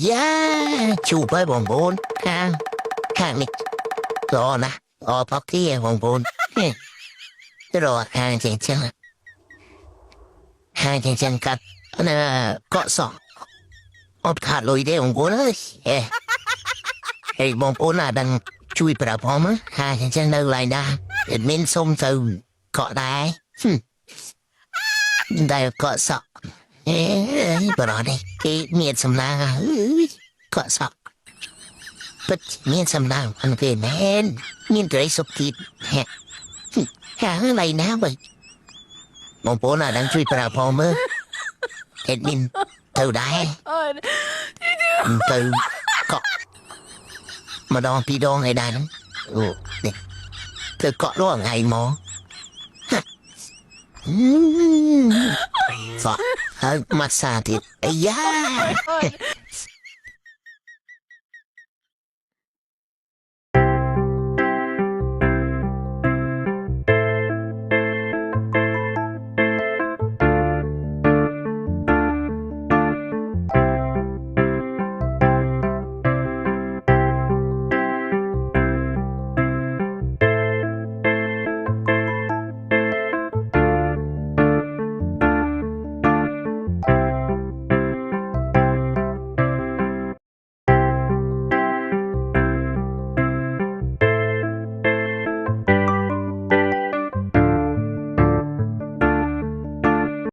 ย่าชูไปบองโบนข้างนี่รอนะรอพักที่บองโบนจะรอห่างเฉียงเฉียงห่างเฉียงเฉียงกันน่ะเกาะสองอบขาดลอยได้บองโบนเลยไอ้บองโบนน่ะดังช่วยประพอมั้งห่างเฉียงเฉียงเดินไหลนะเอ็ดมินส้มเติมเกาะได้ได้เกาะสองบรอได้เมียนสำนักเกาะสองปัดเมียนสำนักมันเป็นแมนเมียนตัวไอ้สกิดหาอะไรนะเว้ยมองโป้น่ะดังช่วยประพอมั้งเอ็ดมินเท่าได้เติมเกาะมาดองพี่ดองให้ได้นะโอ้เนี่ยเธอเกาะร่วงไงหมอฝากมาสาธิตไอ้ยา